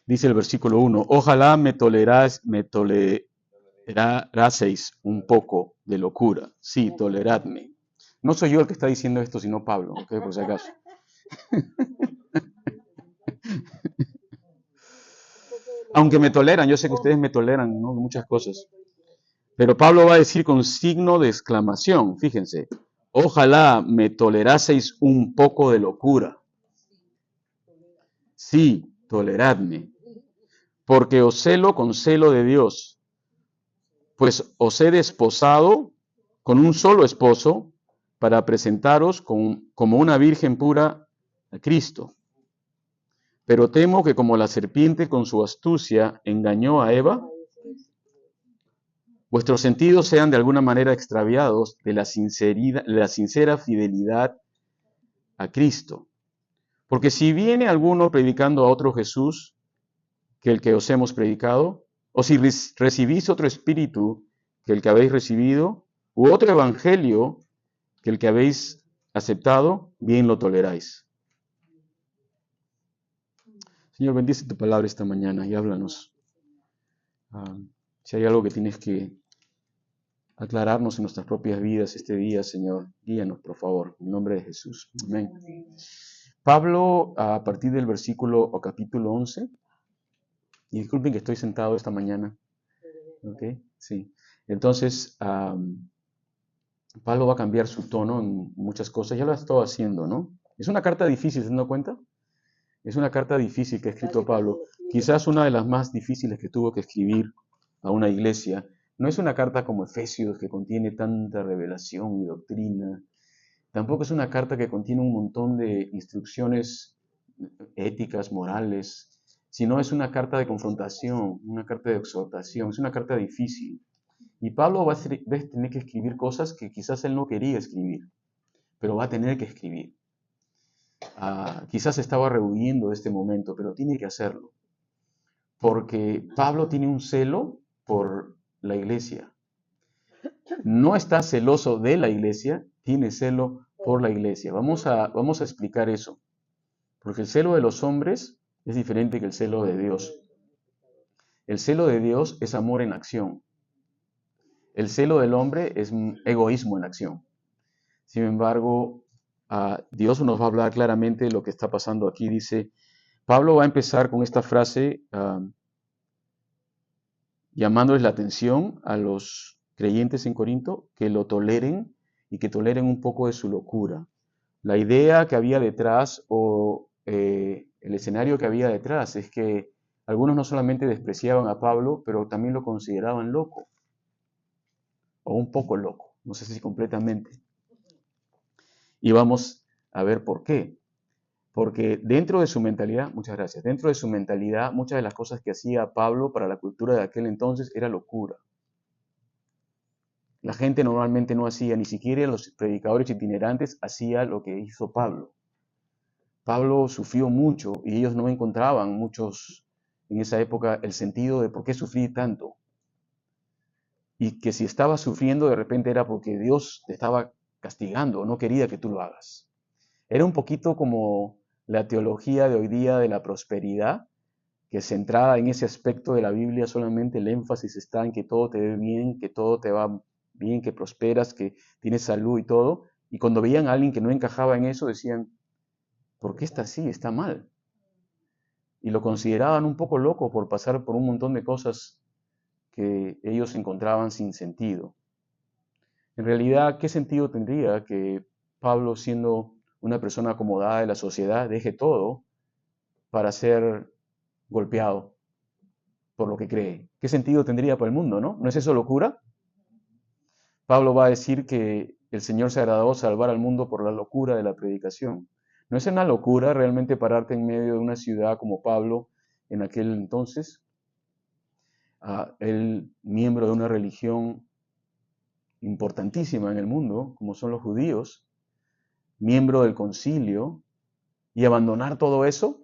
Dice el versículo 1, ojalá me toleraseis un poco de locura. Sí, toleradme. No soy yo el que está diciendo esto, sino Pablo, ¿ok? Por si acaso. Aunque me toleran, yo sé que ustedes me toleran, ¿no? Muchas cosas. Pero Pablo va a decir con signo de exclamación, fíjense, ojalá me toleraseis un poco de locura. Sí, toleradme, porque os celo con celo de Dios, pues os he desposado con un solo esposo para presentaros como una virgen pura a Cristo. Pero temo que como la serpiente con su astucia engañó a Eva, vuestros sentidos sean de alguna manera extraviados de la sincera fidelidad a Cristo. Porque si viene alguno predicando a otro Jesús que el que os hemos predicado, o si recibís otro espíritu que el que habéis recibido, u otro evangelio que el que habéis aceptado, bien lo toleráis. Señor, bendice tu palabra esta mañana y háblanos. Si hay algo que tienes que aclararnos en nuestras propias vidas este día, Señor, guíanos, por favor, en nombre de Jesús. Amén. Pablo, a partir del versículo o capítulo 11, y disculpen que estoy sentado esta mañana, ¿ok? Sí. Entonces, Pablo va a cambiar su tono en muchas cosas, ya lo ha estado haciendo, ¿no? Es una carta difícil, ¿se han dado cuenta? Es una carta difícil que ha escrito Pablo, quizás una de las más difíciles que tuvo que escribir a una iglesia. No es una carta como Efesios que contiene tanta revelación y doctrina. Tampoco es una carta que contiene un montón de instrucciones éticas, morales, sino es una carta de confrontación, una carta de exhortación, es una carta difícil. Y Pablo va a tener que escribir cosas que quizás él no quería escribir, pero va a tener que escribir. Quizás estaba rehuyendo de este momento, pero tiene que hacerlo. Porque Pablo tiene un celo por la iglesia. No está celoso de la iglesia, tiene celo por la iglesia. Vamos a explicar eso. Porque el celo de los hombres es diferente que el celo de Dios. El celo de Dios es amor en acción. El celo del hombre es egoísmo en acción. Sin embargo, Dios nos va a hablar claramente de lo que está pasando aquí. Dice, Pablo va a empezar con esta frase llamándoles la atención a los creyentes en Corinto que lo toleren y que toleren un poco de su locura. La idea que había detrás o el escenario que había detrás es que algunos no solamente despreciaban a Pablo, pero también lo consideraban loco o un poco loco, no sé si completamente. Y vamos a ver por qué. Porque dentro de su mentalidad, muchas gracias, dentro de su mentalidad, muchas de las cosas que hacía Pablo para la cultura de aquel entonces era locura. La gente normalmente no hacía, ni siquiera los predicadores itinerantes hacía lo que hizo Pablo. Pablo sufrió mucho y ellos no encontraban muchos en esa época el sentido de por qué sufrir tanto. Y que si estabas sufriendo de repente era porque Dios te estaba castigando, no quería que tú lo hagas. Era un poquito como la teología de hoy día de la prosperidad, que centrada en ese aspecto de la Biblia solamente el énfasis está en que todo te ve bien, que todo te va bien, que prosperas, que tienes salud y todo. Y cuando veían a alguien que no encajaba en eso decían, ¿por qué está así? Está mal. Y lo consideraban un poco loco por pasar por un montón de cosas que ellos encontraban sin sentido. En realidad, ¿qué sentido tendría que Pablo, siendo una persona acomodada de la sociedad, deje todo para ser golpeado por lo que cree? ¿Qué sentido tendría para el mundo, no? ¿No es eso locura? Pablo va a decir que el Señor se agradó salvar al mundo por la locura de la predicación. ¿No es una locura realmente pararte en medio de una ciudad como Pablo en aquel entonces? Él, miembro de una religión importantísima en el mundo, como son los judíos, miembro del concilio, y abandonar todo eso,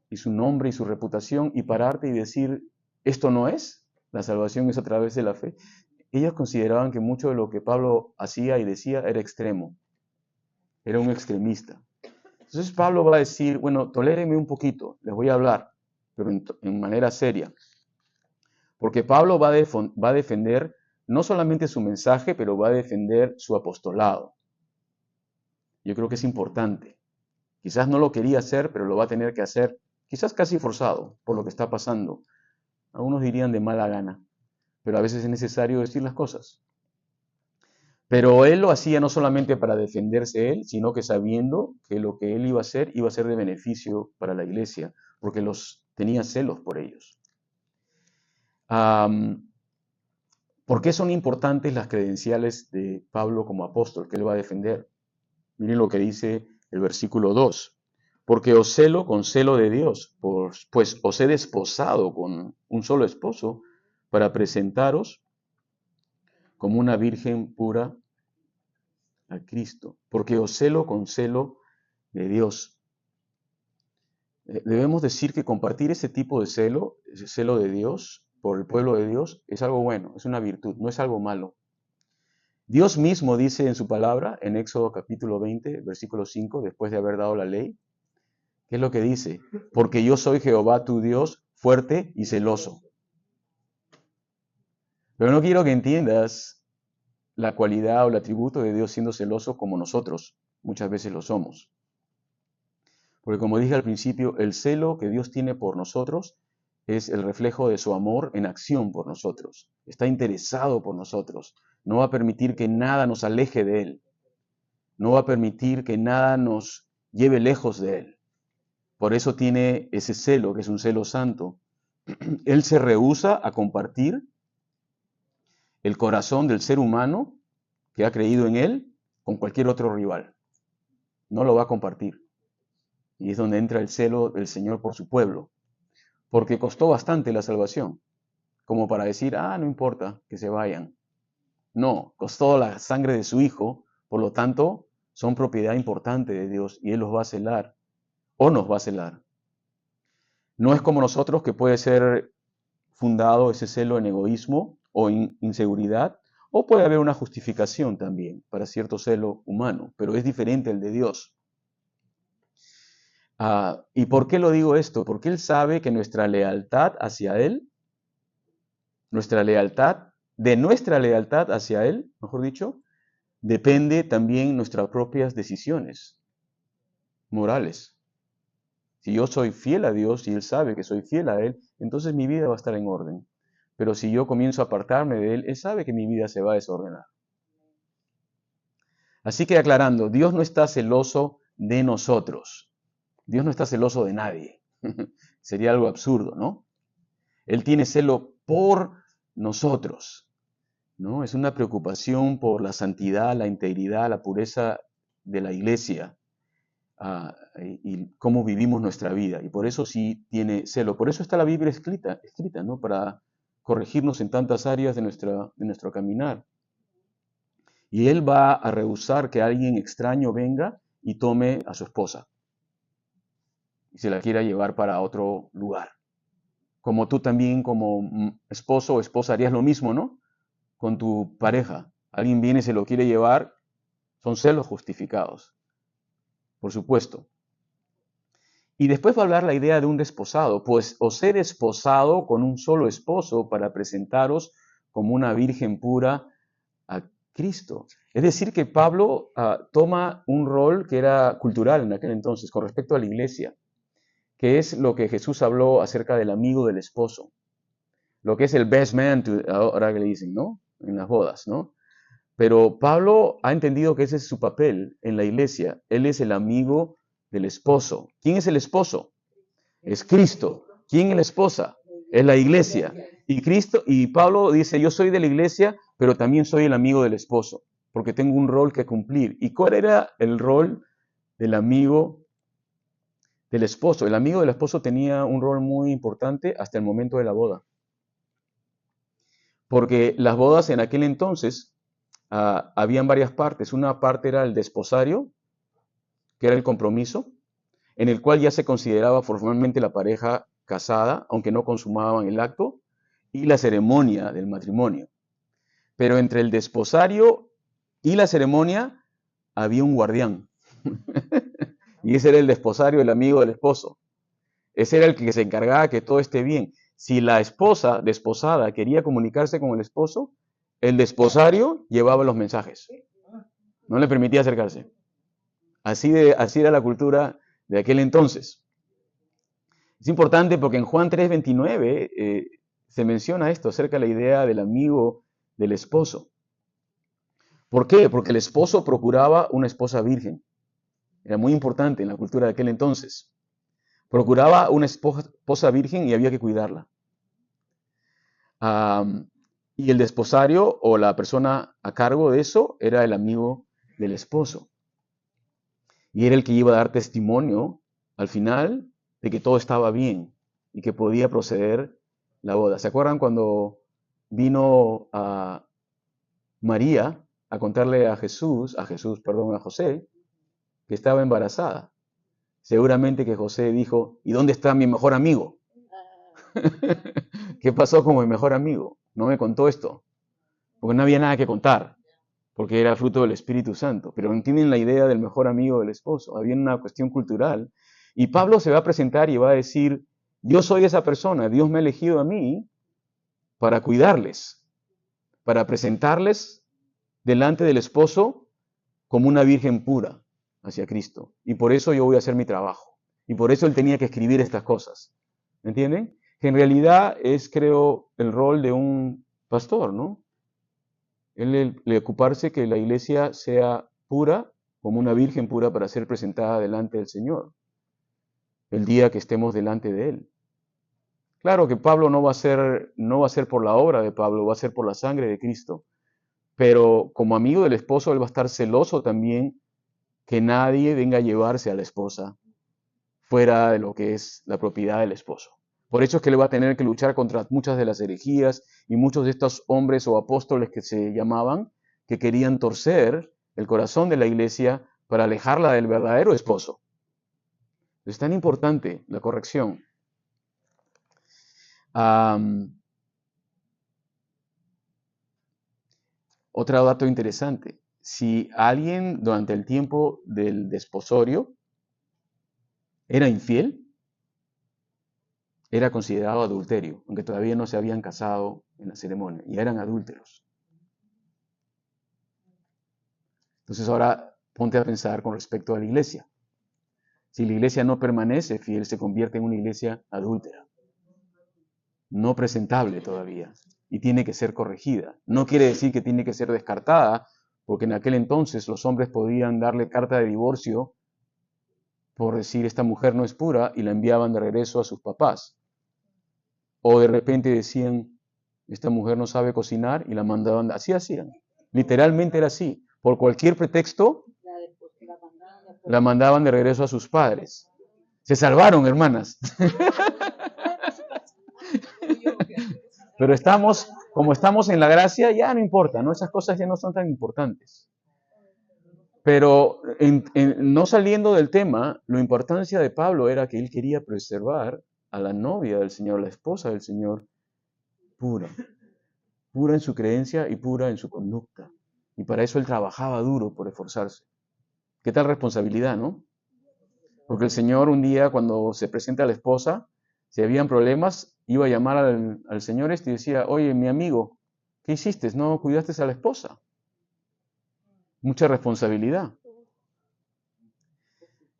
y su nombre y su reputación, y pararte y decir, esto no es, la salvación es a través de la fe. Ellos consideraban que mucho de lo que Pablo hacía y decía era extremo, era un extremista. Entonces Pablo va a decir, bueno, tolérenme un poquito, les voy a hablar. pero en manera seria. Porque Pablo va a defender no solamente su mensaje, pero va a defender su apostolado. Yo creo que es importante. Quizás no lo quería hacer, pero lo va a tener que hacer, quizás casi forzado por lo que está pasando. Algunos dirían de mala gana, pero a veces es necesario decir las cosas. Pero él lo hacía no solamente para defenderse él, sino que sabiendo que lo que él iba a ser de beneficio para la iglesia, porque los tenía celos por ellos. ¿Por qué son importantes las credenciales de Pablo como apóstol que él va a defender? Miren lo que dice el versículo 2. Porque os celo con celo de Dios, pues os he desposado con un solo esposo para presentaros como una virgen pura a Cristo. Porque os celo con celo de Dios. Debemos decir que compartir ese tipo de celo, ese celo de Dios, por el pueblo de Dios, es algo bueno, es una virtud, no es algo malo. Dios mismo dice en su palabra, en Éxodo capítulo 20, versículo 5, después de haber dado la ley, ¿qué es lo que dice? Porque yo soy Jehová tu Dios, fuerte y celoso. Pero no quiero que entiendas la cualidad o el atributo de Dios siendo celoso como nosotros muchas veces lo somos. Porque como dije al principio, el celo que Dios tiene por nosotros es el reflejo de su amor en acción por nosotros. Está interesado por nosotros. No va a permitir que nada nos aleje de Él. No va a permitir que nada nos lleve lejos de Él. Por eso tiene ese celo, que es un celo santo. Él se rehúsa a compartir el corazón del ser humano que ha creído en Él con cualquier otro rival. No lo va a compartir. Y es donde entra el celo del Señor por su pueblo. Porque costó bastante la salvación, como para decir, no importa, que se vayan. No, costó la sangre de su Hijo, por lo tanto, son propiedad importante de Dios y Él los va a celar, o nos va a celar. No es como nosotros, que puede ser fundado ese celo en egoísmo o inseguridad, o puede haber una justificación también para cierto celo humano, pero es diferente el de Dios. ¿Y por qué lo digo esto? Porque Él sabe que nuestra lealtad hacia Él, de nuestra lealtad hacia Él, mejor dicho, depende también nuestras propias decisiones morales. Si yo soy fiel a Dios y Él sabe que soy fiel a Él, entonces mi vida va a estar en orden. Pero si yo comienzo a apartarme de Él, Él sabe que mi vida se va a desordenar. Así que aclarando, Dios no está celoso de nosotros. Dios no está celoso de nadie. Sería algo absurdo, ¿no? Él tiene celo por nosotros, ¿no? Es una preocupación por la santidad, la integridad, la pureza de la iglesia y cómo vivimos nuestra vida. Y por eso sí tiene celo. Por eso está la Biblia escrita, ¿no? Para corregirnos en tantas áreas de nuestro caminar. Y Él va a rehusar que alguien extraño venga y tome a su esposa y se la quiera llevar para otro lugar. Como tú también como esposo o esposa harías lo mismo, ¿no? Con tu pareja. Alguien viene y se lo quiere llevar, son celos justificados, por supuesto. Y después va a hablar la idea de un desposado, pues os he desposado con un solo esposo para presentaros como una virgen pura a Cristo. Es decir, que Pablo toma un rol que era cultural en aquel entonces con respecto a la iglesia, que es lo que Jesús habló acerca del amigo del esposo, lo que es el best man, ahora que le dicen, ¿no? En las bodas, ¿no? Pero Pablo ha entendido que ese es su papel en la iglesia. Él es el amigo del esposo. ¿Quién es el esposo? Es Cristo. ¿Quién es la esposa? Es la iglesia. Y Pablo dice, yo soy de la iglesia, pero también soy el amigo del esposo, porque tengo un rol que cumplir. ¿Y cuál era el rol del amigo del esposo? El amigo del esposo tenía un rol muy importante hasta el momento de la boda. Porque las bodas en aquel entonces habían varias partes. Una parte era el desposario, que era el compromiso, en el cual ya se consideraba formalmente la pareja casada, aunque no consumaban el acto, y la ceremonia del matrimonio. Pero entre el desposario y la ceremonia había un guardián. Y ese era el desposario, el amigo del esposo. Ese era el que se encargaba que todo esté bien. Si la esposa, desposada, quería comunicarse con el esposo, el desposario llevaba los mensajes. No le permitía acercarse. Así era la cultura de aquel entonces. Es importante porque en Juan 3:29 se menciona esto acerca de la idea del amigo del esposo. ¿Por qué? Porque el esposo procuraba una esposa virgen. Era muy importante en la cultura de aquel entonces. Procuraba una esposa virgen y había que cuidarla. Y el desposario o la persona a cargo de eso era el amigo del esposo. Y era el que iba a dar testimonio al final de que todo estaba bien y que podía proceder la boda. ¿Se acuerdan cuando vino a María a contarle a José, que estaba embarazada? Seguramente que José dijo, ¿y dónde está mi mejor amigo? ¿Qué pasó con mi mejor amigo? No me contó esto, porque no había nada que contar, porque era fruto del Espíritu Santo. Pero entienden la idea del mejor amigo del esposo. Había una cuestión cultural. Y Pablo se va a presentar y va a decir, yo soy esa persona, Dios me ha elegido a mí para cuidarles, para presentarles delante del esposo como una virgen pura hacia Cristo. Y por eso yo voy a hacer mi trabajo. Y por eso él tenía que escribir estas cosas. ¿Entienden? Que en realidad es, creo, el rol de un pastor, ¿no? Él le ocuparse que la iglesia sea pura, como una virgen pura para ser presentada delante del Señor, el día que estemos delante de Él. Claro que Pablo no va a ser por la obra de Pablo, va a ser por la sangre de Cristo, pero como amigo del esposo, él va a estar celoso también que nadie venga a llevarse a la esposa fuera de lo que es la propiedad del esposo. Por eso es que él va a tener que luchar contra muchas de las herejías y muchos de estos hombres o apóstoles que se llamaban, que querían torcer el corazón de la iglesia para alejarla del verdadero esposo. Es tan importante la corrección. Otro dato interesante. Si alguien durante el tiempo del desposorio era infiel, era considerado adulterio, aunque todavía no se habían casado en la ceremonia, y eran adúlteros. Entonces ahora ponte a pensar con respecto a la iglesia. Si la iglesia no permanece fiel, se convierte en una iglesia adúltera, no presentable todavía, y tiene que ser corregida. No quiere decir que tiene que ser descartada, porque en aquel entonces los hombres podían darle carta de divorcio por decir esta mujer no es pura y la enviaban de regreso a sus papás. O de repente decían, esta mujer no sabe cocinar y la mandaban, así hacían. Literalmente era así. Por cualquier pretexto, la mandaban de regreso a sus padres. Se salvaron, hermanas. Pero como estamos en la gracia, ya no importa, ¿no? Esas cosas ya no son tan importantes. Pero no saliendo del tema, la importancia de Pablo era que él quería preservar a la novia del Señor, la esposa del Señor, pura. Pura en su creencia y pura en su conducta. Y para eso él trabajaba duro por esforzarse. ¿Qué tal responsabilidad, no? Porque el Señor un día, cuando se presenta a la esposa, si habían problemas, iba a llamar al Señor y decía, oye, mi amigo, ¿qué hiciste? ¿No cuidaste a la esposa? Mucha responsabilidad.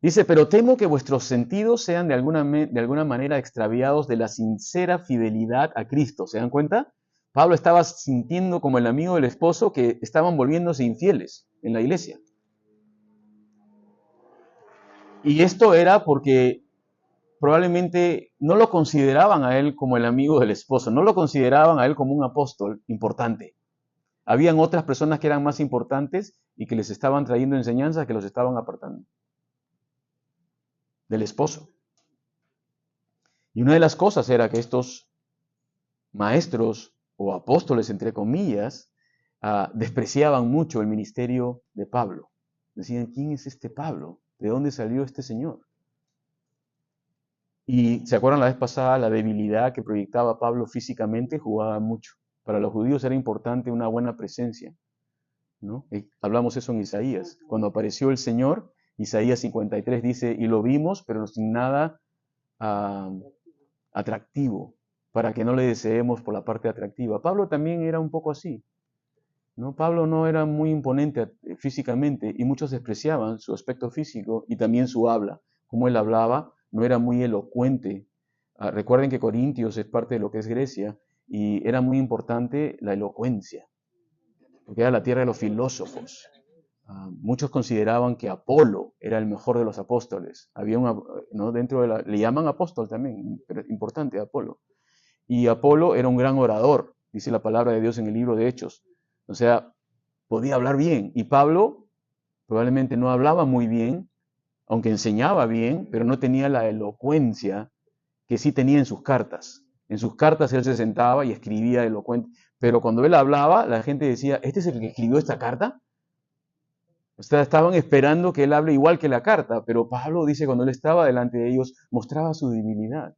Dice, pero temo que vuestros sentidos sean de alguna manera extraviados de la sincera fidelidad a Cristo. ¿Se dan cuenta? Pablo estaba sintiendo como el amigo del esposo que estaban volviéndose infieles en la iglesia. Y esto era porque probablemente no lo consideraban a él como el amigo del esposo, no lo consideraban a él como un apóstol importante. Habían otras personas que eran más importantes y que les estaban trayendo enseñanzas que los estaban apartando del esposo. Y una de las cosas era que estos maestros o apóstoles, entre comillas, despreciaban mucho el ministerio de Pablo. Decían, ¿quién es este Pablo? ¿De dónde salió este señor? Y ¿se acuerdan la vez pasada la debilidad que proyectaba Pablo físicamente? Jugaba mucho. Para los judíos era importante una buena presencia, ¿no? Hablamos eso en Isaías. Cuando apareció el Señor, Isaías 53 dice, y lo vimos, pero sin nada ah, atractivo, para que no le deseemos por la parte atractiva. Pablo también era un poco así, ¿no? Pablo no era muy imponente físicamente y muchos despreciaban su aspecto físico y también su habla. Como él hablaba, no era muy elocuente. Recuerden que Corintios es parte de lo que es Grecia y era muy importante la elocuencia, porque era la tierra de los filósofos. Muchos consideraban que Apolo era el mejor de los apóstoles. Había ¿no? Dentro de le llaman apóstol también, pero importante Apolo. Y Apolo era un gran orador, dice la palabra de Dios en el libro de Hechos. O sea, podía hablar bien. Y Pablo probablemente no hablaba muy bien, aunque enseñaba bien, pero no tenía la elocuencia que sí tenía en sus cartas. En sus cartas él se sentaba y escribía elocuente. Pero cuando él hablaba, la gente decía, ¿este es el que escribió esta carta? O sea, estaban esperando que él hable igual que la carta, pero Pablo dice cuando él estaba delante de ellos, mostraba su debilidad.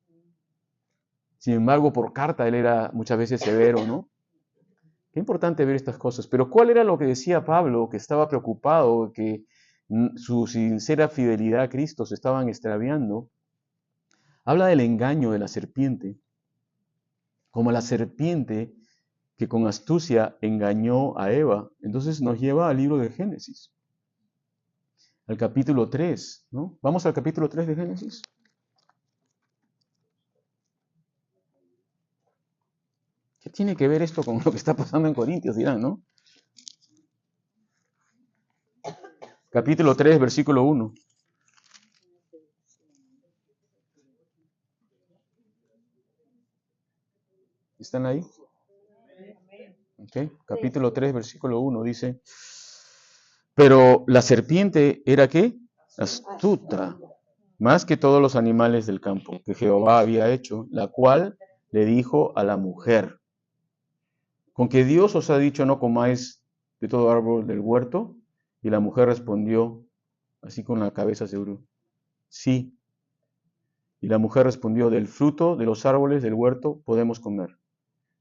Sin embargo, por carta él era muchas veces severo, ¿no? Qué importante ver estas cosas. Pero ¿cuál era lo que decía Pablo, que estaba preocupado, que su sincera fidelidad a Cristo se estaban extraviando? Habla del engaño de la serpiente, como la serpiente que con astucia engañó a Eva. Entonces nos lleva al libro de Génesis, al capítulo 3, ¿no? Vamos al capítulo 3 de Génesis. ¿Qué tiene que ver esto con lo que está pasando en Corintios? Dirán, ¿no? Capítulo 3, versículo 1. ¿Están ahí? Okay. Capítulo 3, versículo 1 dice, pero la serpiente era ¿qué? Astuta, más que todos los animales del campo que Jehová había hecho, la cual le dijo a la mujer, ¿con que Dios os ha dicho no comáis de todo árbol del huerto? Y la mujer respondió, así con la cabeza seguro, sí. Y la mujer respondió, del fruto de los árboles del huerto podemos comer,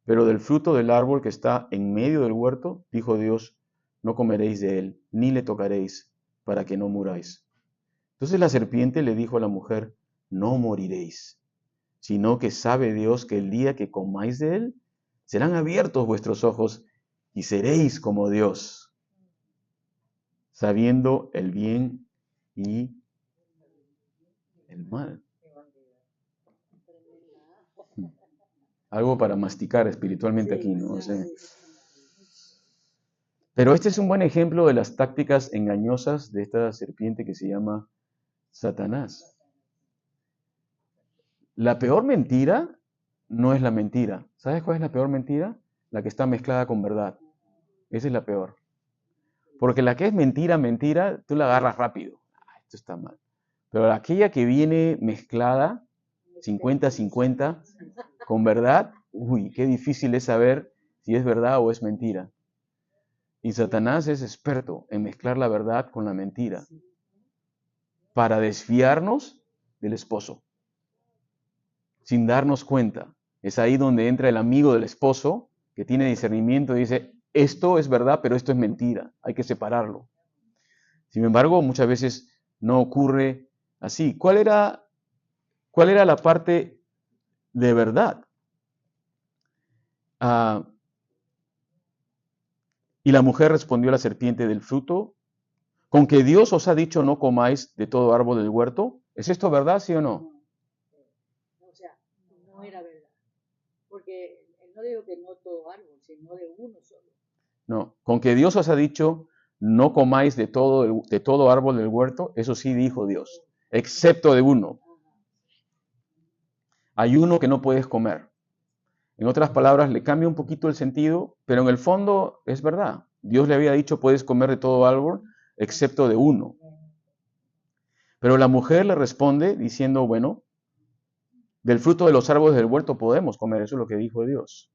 pero del fruto del árbol que está en medio del huerto, dijo Dios, no comeréis de él, ni le tocaréis, para que no muráis. Entonces la serpiente le dijo a la mujer, no moriréis, sino que sabe Dios que el día que comáis de él, serán abiertos vuestros ojos y seréis como Dios, sabiendo el bien y el mal. Algo para masticar espiritualmente aquí, ¿no? O sea, pero este es un buen ejemplo de las tácticas engañosas de esta serpiente que se llama Satanás. La peor mentira no es la mentira. ¿Sabes cuál es la peor mentira? La que está mezclada con verdad. Esa es la peor. Porque la que es mentira, mentira, tú la agarras rápido. Esto está mal. Pero aquella que viene mezclada, 50-50, con verdad, uy, qué difícil es saber si es verdad o es mentira. Y Satanás es experto en mezclar la verdad con la mentira para desviarnos del esposo, sin darnos cuenta. Es ahí donde entra el amigo del esposo, que tiene discernimiento y dice, esto es verdad, pero esto es mentira, hay que separarlo. Sin embargo, muchas veces no ocurre así. ¿Cuál era la parte de verdad? Y la mujer respondió a la serpiente, del fruto, con que Dios os ha dicho no comáis de todo árbol del huerto. ¿Es esto verdad, sí o no? O sea, no era verdad. Porque no digo que no todo árbol, sino de uno solo. No, con que Dios os ha dicho no comáis de todo árbol del huerto, eso sí dijo Dios, excepto de uno. Hay uno que no puedes comer. En otras palabras, le cambia un poquito el sentido, pero en el fondo es verdad. Dios le había dicho puedes comer de todo árbol, excepto de uno. Pero la mujer le responde diciendo, bueno, del fruto de los árboles del huerto podemos comer, eso es lo que dijo Dios.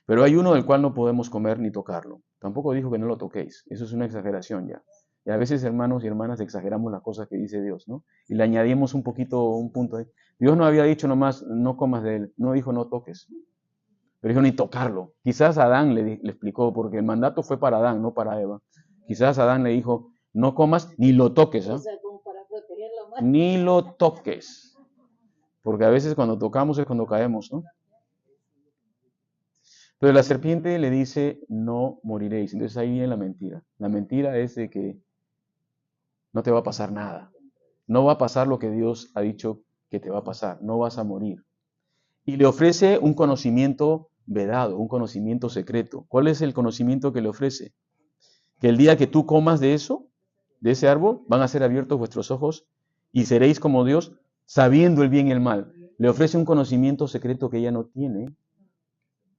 Pero hay uno del cual no podemos comer ni tocarlo. Tampoco dijo que no lo toquéis, eso es una exageración ya. Y a veces, hermanos y hermanas, exageramos las cosas que dice Dios, ¿no? Y le añadimos un punto ahí. Dios no había dicho nomás, no comas de él, no dijo no toques. Pero dijo ni tocarlo. Quizás Adán le explicó, porque el mandato fue para Adán, no para Eva. Quizás Adán le dijo, no comas ni lo toques, ¿eh? O sea, como para protegerlo más. Ni lo toques. porque a veces cuando tocamos es cuando caemos, ¿no? Pero la serpiente le dice, no moriréis. Entonces ahí viene la mentira. La mentira es de que no te va a pasar nada. No va a pasar lo que Dios ha dicho que te va a pasar. No vas a morir. Y le ofrece un conocimiento vedado, un conocimiento secreto. ¿Cuál es el conocimiento que le ofrece? Que el día que tú comas de eso, de ese árbol, van a ser abiertos vuestros ojos y seréis como Dios, sabiendo el bien y el mal. Le ofrece un conocimiento secreto que ella no tiene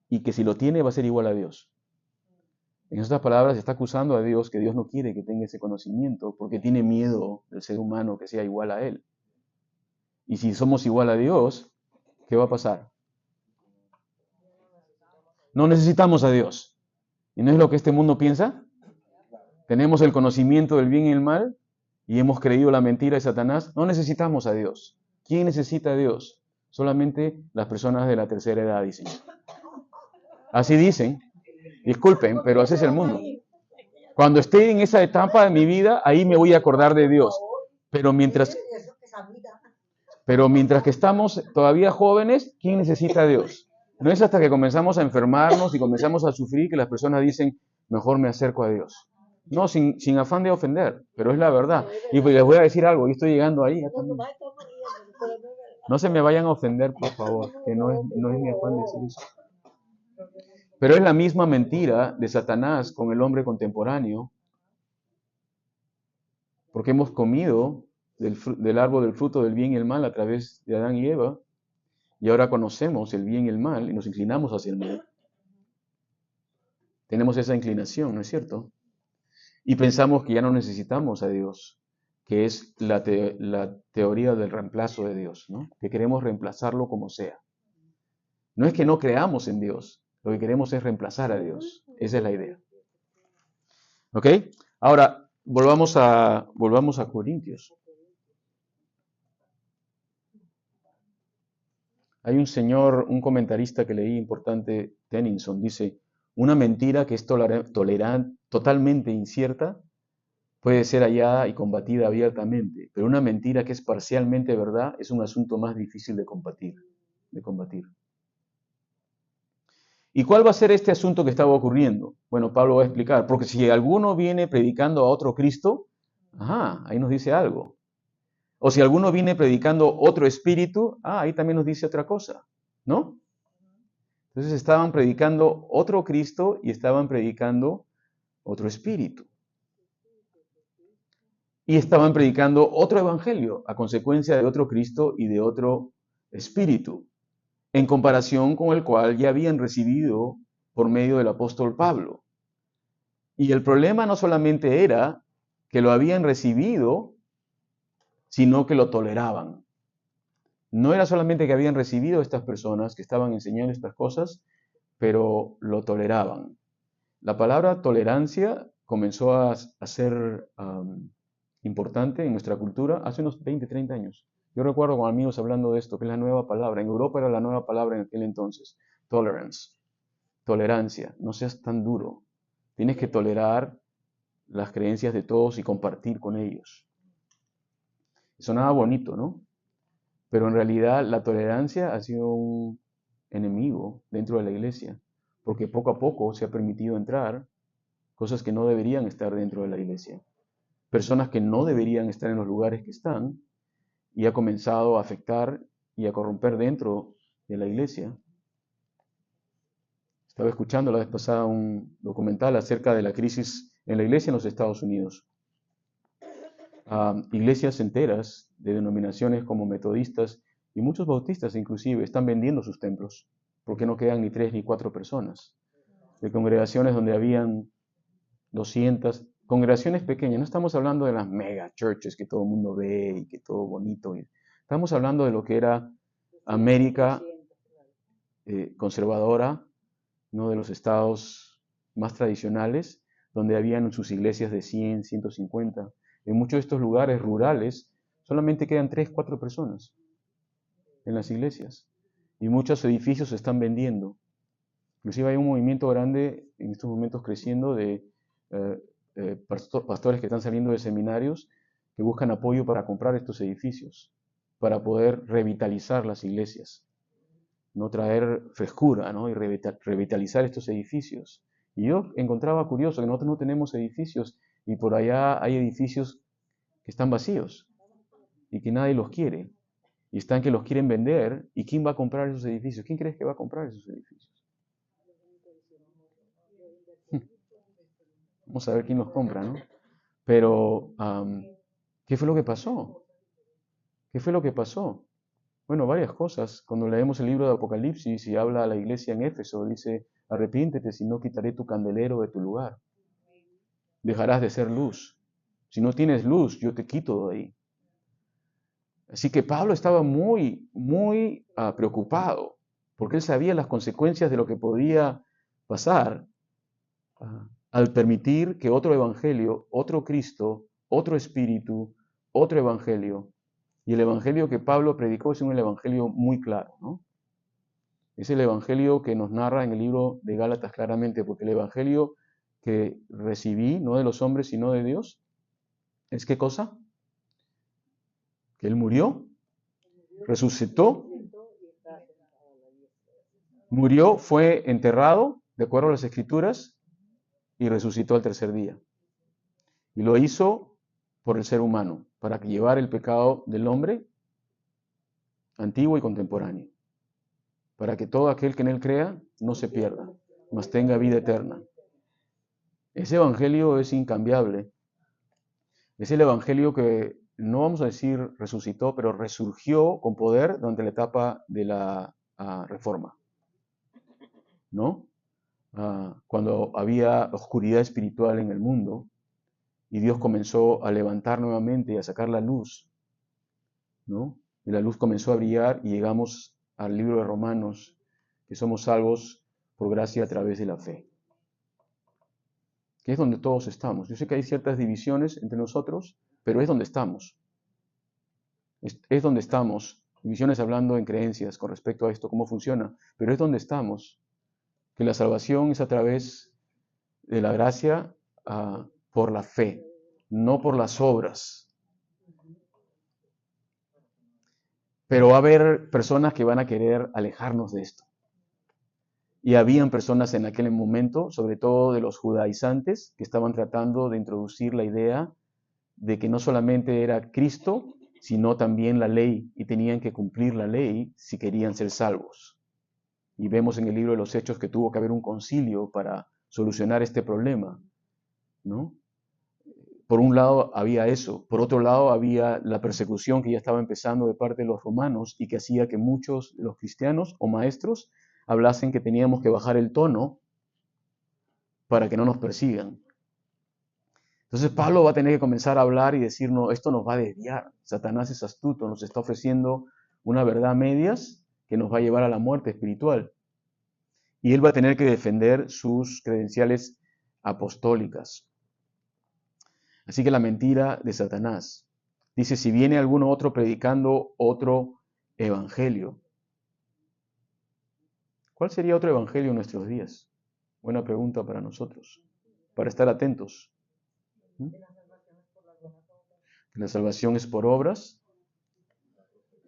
y que si lo tiene va a ser igual a Dios. En otras palabras, está acusando a Dios que Dios no quiere que tenga ese conocimiento porque tiene miedo del ser humano que sea igual a Él. Y si somos igual a Dios, ¿qué va a pasar? No necesitamos a Dios. ¿Y no es lo que este mundo piensa? Tenemos el conocimiento del bien y el mal y hemos creído la mentira de Satanás. No necesitamos a Dios. ¿Quién necesita a Dios? Solamente las personas de la tercera edad, dicen. Así dicen. Disculpen, pero así es el mundo. Cuando esté en esa etapa de mi vida, ahí me voy a acordar de Dios. Pero mientras que estamos todavía jóvenes, ¿quién necesita a Dios? No es hasta que comenzamos a enfermarnos y comenzamos a sufrir que las personas dicen, mejor me acerco a Dios. No, sin afán de ofender, pero es la verdad. Y pues les voy a decir algo, yo estoy llegando ahí. No se me vayan a ofender, por favor, que no es mi afán decir eso. Pero es la misma mentira de Satanás con el hombre contemporáneo, porque hemos comido del árbol del fruto del bien y el mal a través de Adán y Eva, y ahora conocemos el bien y el mal y nos inclinamos hacia el mal. Tenemos esa inclinación, ¿no es cierto? Y pensamos que ya no necesitamos a Dios, que es la teoría del reemplazo de Dios, ¿no? Que queremos reemplazarlo como sea. No es que no creamos en Dios, lo que queremos es reemplazar a Dios. Esa es la idea. ¿Ok? Ahora, volvamos a Corintios. Hay un señor, un comentarista que leí importante, Tennyson, dice, una mentira que es totalmente incierta puede ser hallada y combatida abiertamente, pero una mentira que es parcialmente verdad es un asunto más difícil de combatir. ¿Y cuál va a ser este asunto que estaba ocurriendo? Bueno, Pablo va a explicar, porque si alguno viene predicando a otro Cristo, ahí nos dice algo. O si alguno viene predicando otro espíritu, ahí también nos dice otra cosa, ¿no? Entonces estaban predicando otro Cristo y estaban predicando otro espíritu. Y estaban predicando otro evangelio a consecuencia de otro Cristo y de otro espíritu, en comparación con el cual ya habían recibido por medio del apóstol Pablo. Y el problema no solamente era que lo habían recibido, sino que lo toleraban. No era solamente que habían recibido estas personas que estaban enseñando estas cosas, pero lo toleraban. La palabra tolerancia comenzó a ser importante en nuestra cultura hace unos 20, 30 años. Yo recuerdo con amigos hablando de esto, que es la nueva palabra. En Europa era la nueva palabra en aquel entonces. Tolerance. Tolerancia. No seas tan duro. Tienes que tolerar las creencias de todos y compartir con ellos. Sonaba bonito, ¿no? Pero en realidad la tolerancia ha sido un enemigo dentro de la iglesia, porque poco a poco se ha permitido entrar cosas que no deberían estar dentro de la iglesia. Personas que no deberían estar en los lugares que están, y ha comenzado a afectar y a corromper dentro de la iglesia. Estaba escuchando la vez pasada un documental acerca de la crisis en la iglesia en los Estados Unidos. Iglesias enteras de denominaciones como metodistas y muchos bautistas inclusive están vendiendo sus templos porque no quedan ni 3 ni 4 personas. De congregaciones donde habían 200, congregaciones pequeñas, no estamos hablando de las mega churches que todo el mundo ve y que todo bonito. Estamos hablando de lo que era América conservadora, ¿no? De los estados más tradicionales, donde habían sus iglesias de 100, 150. En muchos de estos lugares rurales solamente quedan 3, 4 personas en las iglesias. Y muchos edificios se están vendiendo. Inclusive hay un movimiento grande en estos momentos creciendo de pastores que están saliendo de seminarios que buscan apoyo para comprar estos edificios. para poder revitalizar las iglesias, no traer frescura, ¿no? Y revitalizar estos edificios. Y yo encontraba curioso que nosotros no tenemos edificios y por allá hay edificios que están vacíos y que nadie los quiere. Y están que los quieren vender. ¿Y quién va a comprar esos edificios? ¿Quién crees que va a comprar esos edificios? Vamos a ver quién los compra, ¿no? Pero, ¿qué fue lo que pasó? ¿Qué fue lo que pasó? Bueno, varias cosas. Cuando leemos el libro de Apocalipsis y habla a la iglesia en Éfeso, dice, arrepiéntete, si no quitaré tu candelero de tu lugar. Dejarás de ser luz. Si no tienes luz, yo te quito de ahí. Así que Pablo estaba muy, muy preocupado, porque él sabía las consecuencias de lo que podía pasar al permitir que otro evangelio, otro Cristo, otro espíritu, otro evangelio, y el evangelio que Pablo predicó es un evangelio muy claro, ¿no? Es el evangelio que nos narra en el libro de Gálatas claramente, porque el evangelio que recibí, no de los hombres, sino de Dios, ¿es qué cosa? Que Él murió, resucitó, murió, fue enterrado, de acuerdo a las Escrituras, y resucitó al tercer día. Y lo hizo por el ser humano, para que llevara el pecado del hombre antiguo y contemporáneo, para que todo aquel que en él crea no se pierda, mas tenga vida eterna. Ese evangelio es incambiable. Es el evangelio que, no vamos a decir resucitó, pero resurgió con poder durante la etapa de la Reforma, ¿no? Cuando había oscuridad espiritual en el mundo y Dios comenzó a levantar nuevamente y a sacar la luz, ¿no? Y la luz comenzó a brillar y llegamos al libro de Romanos, que somos salvos por gracia a través de la fe, que es donde todos estamos. Yo sé que hay ciertas divisiones entre nosotros, pero es donde estamos. Es donde estamos. Divisiones hablando en creencias con respecto a esto, cómo funciona, pero es donde estamos. Que la salvación es a través de la gracia por la fe, no por las obras. Pero va a haber personas que van a querer alejarnos de esto. Y habían personas en aquel momento, sobre todo de los judaizantes, que estaban tratando de introducir la idea de que no solamente era Cristo, sino también la ley, y tenían que cumplir la ley si querían ser salvos. Y vemos en el libro de los Hechos que tuvo que haber un concilio para solucionar este problema, ¿no? Por un lado había eso, por otro lado había la persecución que ya estaba empezando de parte de los romanos y que hacía que muchos de los cristianos o maestros hablasen que teníamos que bajar el tono para que no nos persigan. Entonces Pablo va a tener que comenzar a hablar y decir, no, esto nos va a desviar. Satanás es astuto, nos está ofreciendo una verdad a medias que nos va a llevar a la muerte espiritual. Y él va a tener que defender sus credenciales apostólicas. Así que la mentira de Satanás. Dice, si viene alguno otro predicando otro evangelio. ¿Cuál sería otro evangelio en nuestros días? Buena pregunta para nosotros, para estar atentos. La salvación es por obras.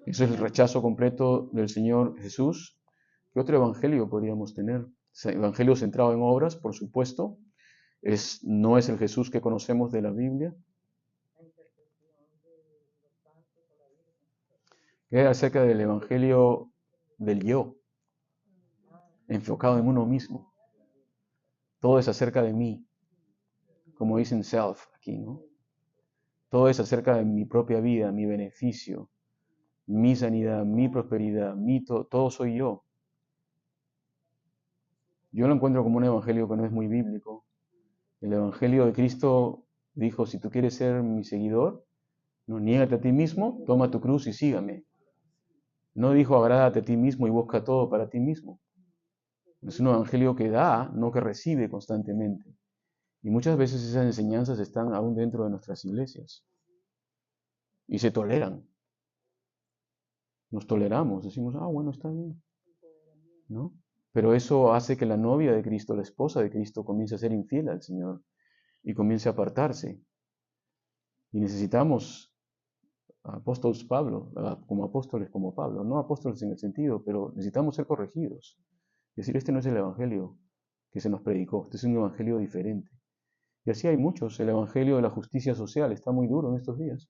Eso es el rechazo completo del Señor Jesús. ¿Qué otro evangelio podríamos tener? Evangelio centrado en obras, por supuesto. No es el Jesús que conocemos de la Biblia. ¿Qué es acerca del evangelio del yo? Enfocado en uno mismo. Todo es acerca de mí, como dicen self aquí, ¿no? Todo es acerca de mi propia vida, mi beneficio, mi sanidad, mi prosperidad, todo soy yo. Yo lo encuentro como un evangelio que no es muy bíblico. El evangelio de Cristo dijo, si tú quieres ser mi seguidor, no, niégate a ti mismo, toma tu cruz y sígame. No dijo, agrádate a ti mismo y busca todo para ti mismo. Es un evangelio que da, no que recibe constantemente. Y muchas veces esas enseñanzas están aún dentro de nuestras iglesias. Y se toleran. Nos toleramos, decimos, bueno, está bien, ¿no? Pero eso hace que la novia de Cristo, la esposa de Cristo, comience a ser infiel al Señor y comience a apartarse. Y necesitamos apóstoles Pablo, como apóstoles como Pablo, no apóstoles en el sentido, pero necesitamos ser corregidos. Es decir, este no es el evangelio que se nos predicó, este es un evangelio diferente. Y así hay muchos. El evangelio de la justicia social está muy duro en estos días.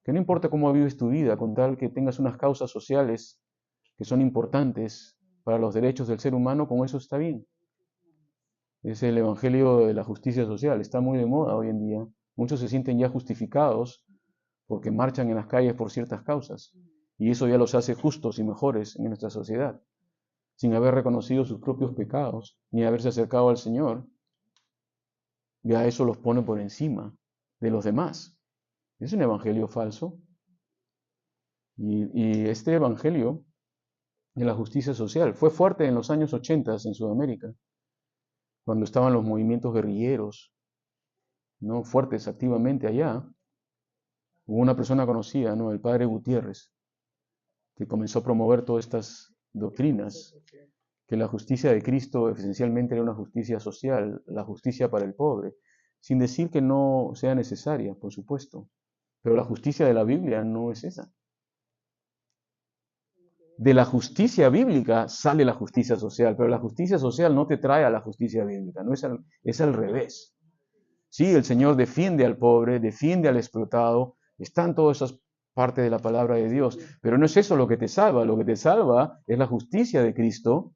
Que no importa cómo vives tu vida, con tal que tengas unas causas sociales que son importantes para los derechos del ser humano, con eso está bien. Es el evangelio de la justicia social, está muy de moda hoy en día. Muchos se sienten ya justificados porque marchan en las calles por ciertas causas. Y eso ya los hace justos y mejores en nuestra sociedad, sin haber reconocido sus propios pecados, ni haberse acercado al Señor. Ya eso los pone por encima de los demás. Es un evangelio falso. Y este evangelio de la justicia social fue fuerte en los años 80 en Sudamérica, cuando estaban los movimientos guerrilleros, ¿no? Fuertes activamente allá. Hubo una persona conocida, ¿no? El padre Gutiérrez, que comenzó a promover todas estas doctrinas, que la justicia de Cristo esencialmente era una justicia social, la justicia para el pobre, sin decir que no sea necesaria, por supuesto. Pero la justicia de la Biblia no es esa. De la justicia bíblica sale la justicia social, pero la justicia social no te trae a la justicia bíblica, no es al revés. Sí, el Señor defiende al pobre, defiende al explotado, están todas esas partes de la palabra de Dios, pero no es eso lo que te salva es la justicia de Cristo,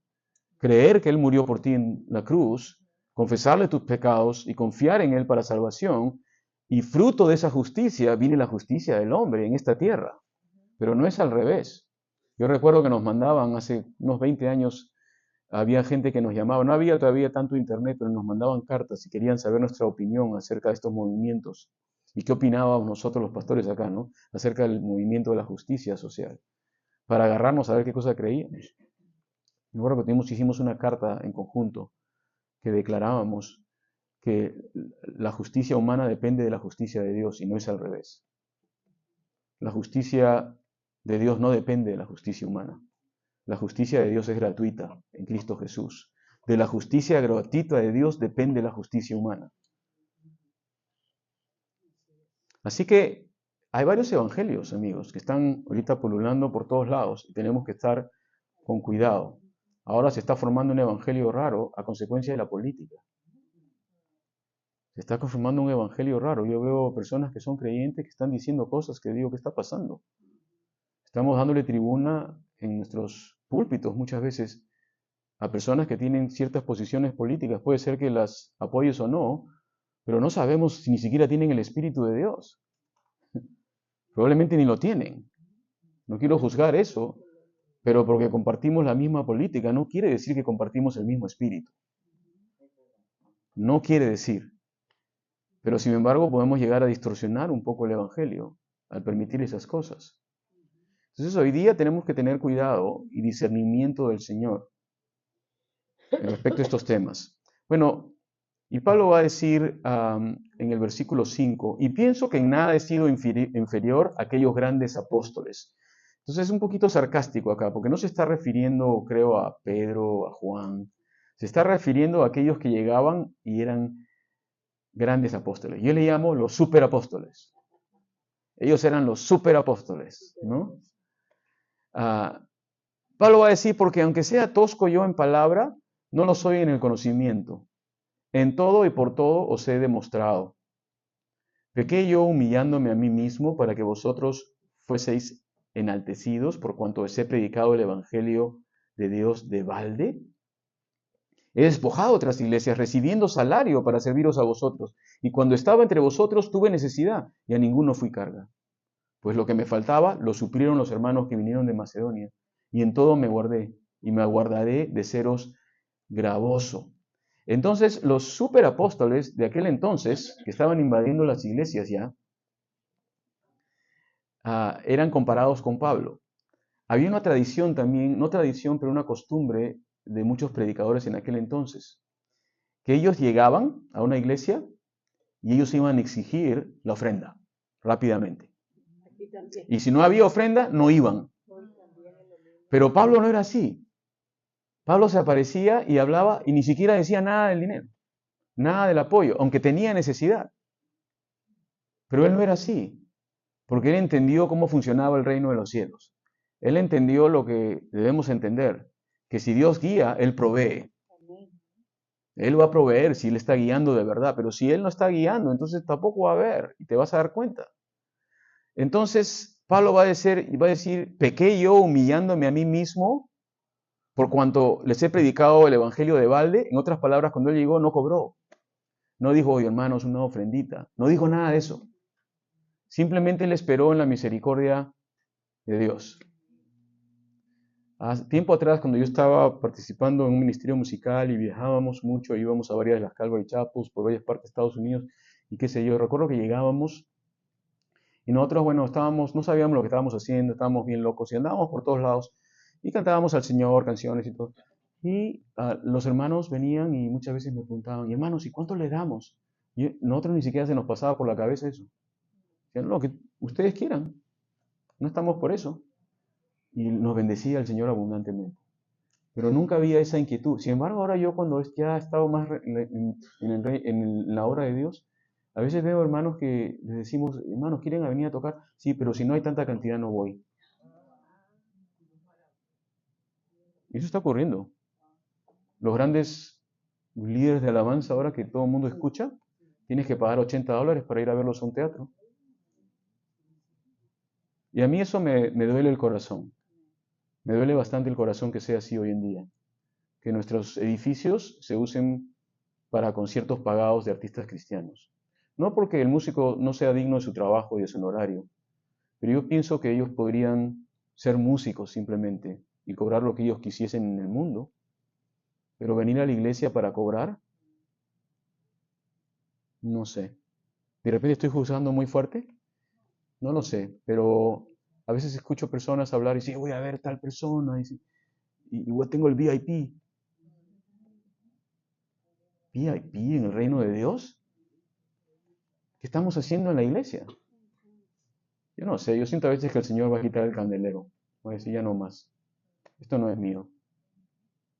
creer que Él murió por ti en la cruz, confesarle tus pecados y confiar en Él para salvación, y fruto de esa justicia viene la justicia del hombre en esta tierra, pero no es al revés. Yo recuerdo que nos mandaban hace unos 20 años, había gente que nos llamaba, no había todavía tanto internet, pero nos mandaban cartas y querían saber nuestra opinión acerca de estos movimientos y qué opinábamos nosotros los pastores acá, ¿no? Acerca del movimiento de la justicia social, para agarrarnos a ver qué cosa creíamos. Me acuerdo que hicimos una carta en conjunto que declarábamos que la justicia humana depende de la justicia de Dios y no es al revés. La justicia de Dios no depende de la justicia humana. La justicia de Dios es gratuita en Cristo Jesús. De la justicia gratuita de Dios depende la justicia humana. Así que hay varios evangelios, amigos, que están ahorita pululando por todos lados y tenemos que estar con cuidado. Ahora se está formando un evangelio raro a consecuencia de la política. Se está conformando un evangelio raro. Yo veo personas que son creyentes que están diciendo cosas que digo, ¿qué está pasando? Estamos dándole tribuna en nuestros púlpitos muchas veces a personas que tienen ciertas posiciones políticas. Puede ser que las apoyes o no, pero no sabemos si ni siquiera tienen el Espíritu de Dios. Probablemente ni lo tienen. No quiero juzgar eso, pero porque compartimos la misma política no quiere decir que compartimos el mismo espíritu. No quiere decir. Pero sin embargo podemos llegar a distorsionar un poco el Evangelio al permitir esas cosas. Entonces hoy día tenemos que tener cuidado y discernimiento del Señor respecto a estos temas. Bueno, y Pablo va a decir en el versículo 5, y pienso que en nada he sido inferior a aquellos grandes apóstoles. Entonces es un poquito sarcástico acá, porque no se está refiriendo, creo, a Pedro, a Juan, se está refiriendo a aquellos que llegaban y eran grandes apóstoles. Yo le llamo los superapóstoles. Ellos eran los superapóstoles, ¿no? Pablo va a decir, porque aunque sea tosco yo en palabra, no lo soy en el conocimiento. En todo y por todo os he demostrado. Pequé yo humillándome a mí mismo para que vosotros fueseis enaltecidos por cuanto os he predicado el Evangelio de Dios de balde. He despojado otras iglesias, recibiendo salario para serviros a vosotros. Y cuando estaba entre vosotros tuve necesidad, y a ninguno fui carga. Pues lo que me faltaba lo suplieron los hermanos que vinieron de Macedonia. Y en todo me guardé, y me aguardaré de seros gravoso. Entonces, los superapóstoles de aquel entonces, que estaban invadiendo las iglesias ya, eran comparados con Pablo. Había una tradición también, no tradición, pero una costumbre de muchos predicadores en aquel entonces, que ellos llegaban a una iglesia y ellos iban a exigir la ofrenda rápidamente. Y si no había ofrenda, no iban. Pero Pablo no era así. Pablo se aparecía y hablaba y ni siquiera decía nada del dinero, nada del apoyo, aunque tenía necesidad. Pero él no era así. porque él entendió cómo funcionaba el reino de los cielos. Él entendió lo que debemos entender, que si Dios guía, Él provee. Él va a proveer si Él está guiando de verdad, pero si Él no está guiando, entonces tampoco va a haber y te vas a dar cuenta. Entonces, Pablo va a decir, pequé yo humillándome a mí mismo por cuanto les he predicado el evangelio de balde. En otras palabras, cuando él llegó, no cobró. No dijo, oye, hermanos, una ofrendita. No dijo nada de eso. Simplemente él esperó en la misericordia de Dios. Hace tiempo atrás, cuando yo estaba participando en un ministerio musical y viajábamos mucho, íbamos a varias de las Calvary Chapels por varias partes de Estados Unidos y qué sé yo, recuerdo que llegábamos y nosotros, bueno, no sabíamos lo que estábamos haciendo, estábamos bien locos y andábamos por todos lados y cantábamos al Señor canciones y todo. Y los hermanos venían y muchas veces me preguntaban, hermanos, ¿y cuánto le damos? Y nosotros ni siquiera se nos pasaba por la cabeza eso. Decían, lo que ustedes quieran, no estamos por eso. Y nos bendecía el Señor abundantemente. Pero nunca había esa inquietud. Sin embargo, ahora yo cuando ya he estado más en la obra de Dios, a veces veo hermanos que les decimos, hermanos, ¿quieren venir a tocar? Sí, pero si no hay tanta cantidad no voy. Y eso está ocurriendo. Los grandes líderes de alabanza ahora que todo el mundo escucha, tienes que pagar $80 para ir a verlos a un teatro. Y a mí eso me duele el corazón. Me duele bastante el corazón que sea así hoy en día. Que nuestros edificios se usen para conciertos pagados de artistas cristianos. No porque el músico no sea digno de su trabajo y de su honorario, pero yo pienso que ellos podrían ser músicos simplemente y cobrar lo que ellos quisiesen en el mundo, pero venir a la iglesia para cobrar, no sé. ¿De repente estoy juzgando muy fuerte? No lo sé, pero a veces escucho personas hablar y dicen, voy a ver tal persona, y tengo el VIP. ¿VIP en el reino de Dios? ¿Qué estamos haciendo en la iglesia? Yo no sé, yo siento a veces que el Señor va a quitar el candelero. Va a decir, ya no más. Esto no es mío.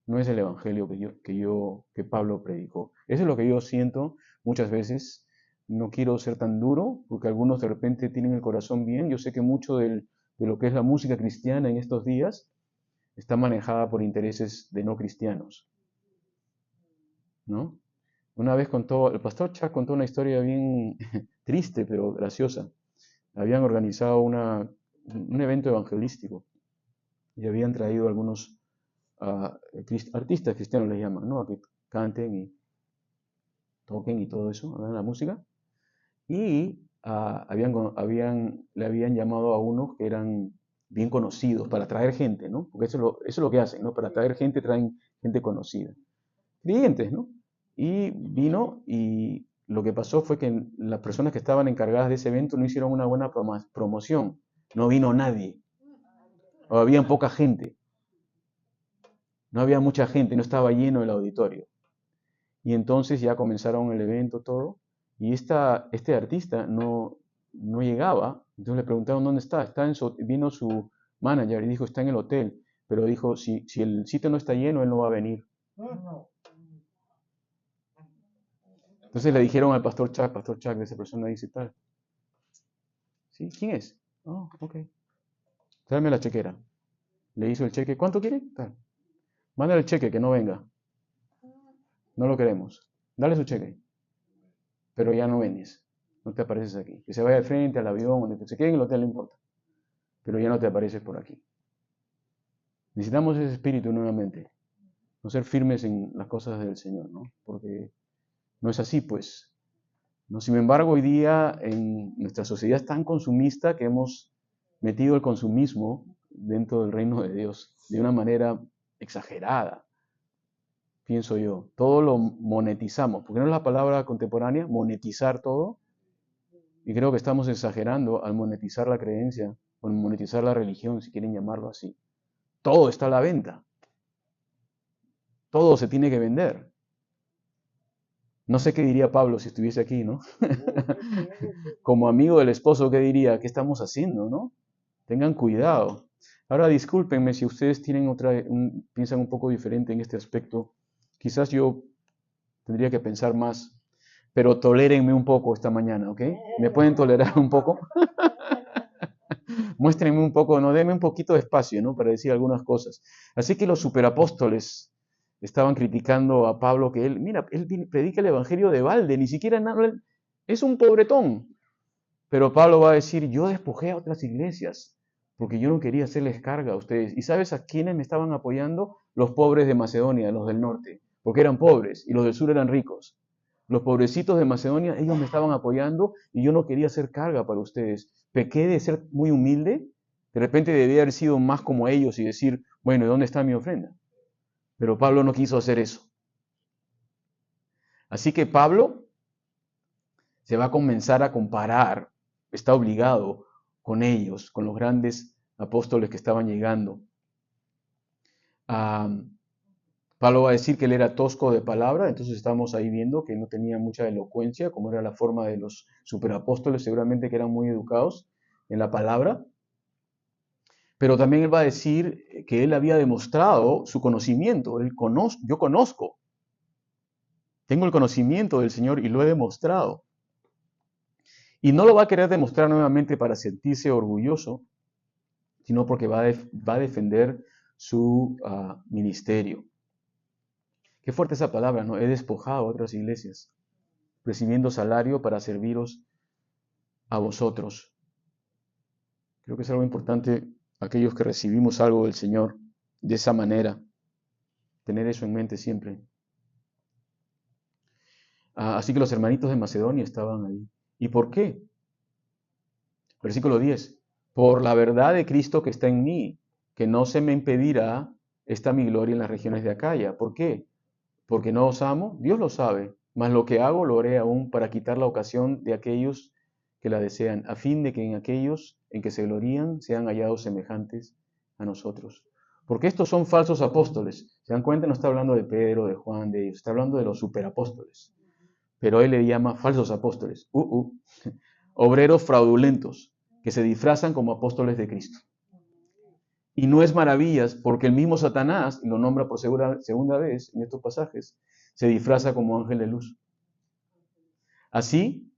No es el evangelio que Pablo predicó. Eso es lo que yo siento muchas veces. No quiero ser tan duro, porque algunos de repente tienen el corazón bien. Yo sé que mucho de lo que es la música cristiana en estos días está manejada por intereses de no cristianos, ¿no? Una vez el pastor Chuck contó una historia bien triste, pero graciosa. Habían organizado un evento evangelístico y habían traído algunos artistas cristianos, les llaman, ¿no? A que canten y toquen y todo eso, hagan la música. Y le habían llamado a unos que eran bien conocidos para traer gente, ¿no? Porque eso es lo que hacen, ¿no? Para traer gente traen gente conocida. Clientes, ¿no? Y vino y lo que pasó fue que las personas que estaban encargadas de ese evento no hicieron una buena promoción. No vino nadie. O había poca gente. No había mucha gente, no estaba lleno el auditorio. Y entonces ya comenzaron el evento, todo. Y este artista no llegaba. Entonces le preguntaron dónde está. Vino su manager y dijo, está en el hotel. Pero dijo, si el sitio no está lleno, él no va a venir. Entonces le dijeron al pastor Chuck, de esa persona dice tal. ¿Sí? ¿Quién es? Oh, ok. Tráeme la chequera. Le hizo el cheque. ¿Cuánto quiere? Tal. Mándale el cheque, que no venga. No lo queremos. Dale su cheque. Pero ya no vendes. No te apareces aquí. Que se vaya de frente al avión, donde se quede en el hotel, no importa. Pero ya no te apareces por aquí. Necesitamos ese espíritu nuevamente. No ser firmes en las cosas del Señor, ¿no? Porque no es así, pues. No, sin embargo, hoy día en nuestra sociedad es tan consumista que hemos metido el consumismo dentro del reino de Dios de una manera exagerada, pienso yo. Todo lo monetizamos, porque no es la palabra contemporánea, monetizar todo. Y creo que estamos exagerando al monetizar la creencia, o monetizar la religión, si quieren llamarlo así. Todo está a la venta. Todo se tiene que vender. No sé qué diría Pablo si estuviese aquí, ¿no? Como amigo del esposo, ¿qué diría? ¿Qué estamos haciendo, no? Tengan cuidado. Ahora, discúlpenme si ustedes tienen piensan un poco diferente en este aspecto. Quizás yo tendría que pensar más. pero tolérenme un poco esta mañana, ¿ok? ¿Me pueden tolerar un poco? Muéstrenme un poco, no, denme un poquito de espacio, ¿no? Para decir algunas cosas. Así que los superapóstoles estaban criticando a Pablo que él, mira, predica el evangelio de balde, ni siquiera es un pobretón. Pero Pablo va a decir, yo despojé a otras iglesias porque yo no quería hacerles carga a ustedes. ¿Y sabes a quiénes me estaban apoyando? Los pobres de Macedonia, los del norte, porque eran pobres y los del sur eran ricos. Los pobrecitos de Macedonia, ellos me estaban apoyando y yo no quería hacer carga para ustedes. Pequé de ser muy humilde. De repente debía haber sido más como ellos y decir, bueno, ¿y dónde está mi ofrenda? Pero Pablo no quiso hacer eso. Así que Pablo se va a comenzar a comparar, está obligado con ellos, con los grandes apóstoles que estaban llegando. Pablo va a decir que él era tosco de palabra, entonces estamos ahí viendo que no tenía mucha elocuencia, como era la forma de los superapóstoles, seguramente que eran muy educados en la palabra. Pero también él va a decir que él había demostrado su conocimiento. Yo conozco, tengo el conocimiento del Señor y lo he demostrado. Y no lo va a querer demostrar nuevamente para sentirse orgulloso, sino porque va a defender su ministerio. Qué fuerte esa palabra, ¿no? He despojado a otras iglesias, recibiendo salario para serviros a vosotros. Creo que es algo importante aquellos que recibimos algo del Señor de esa manera, tener eso en mente siempre. Así que los hermanitos de Macedonia estaban ahí. ¿Y por qué? Versículo 10. Por la verdad de Cristo que está en mí, que no se me impedirá esta mi gloria en las regiones de Acaya. ¿Por qué? Porque no os amo, Dios lo sabe, mas lo que hago lo haré aún para quitar la ocasión de aquellos que la desean, a fin de que en aquellos en que se glorían sean hallados semejantes a nosotros. Porque estos son falsos apóstoles. ¿Se dan cuenta? No está hablando de Pedro, de Juan, de ellos, está hablando de los superapóstoles. Pero él le llama falsos apóstoles, obreros fraudulentos, que se disfrazan como apóstoles de Cristo. Y no es maravillas, porque el mismo Satanás, y lo nombra por segunda vez en estos pasajes, se disfraza como ángel de luz. Así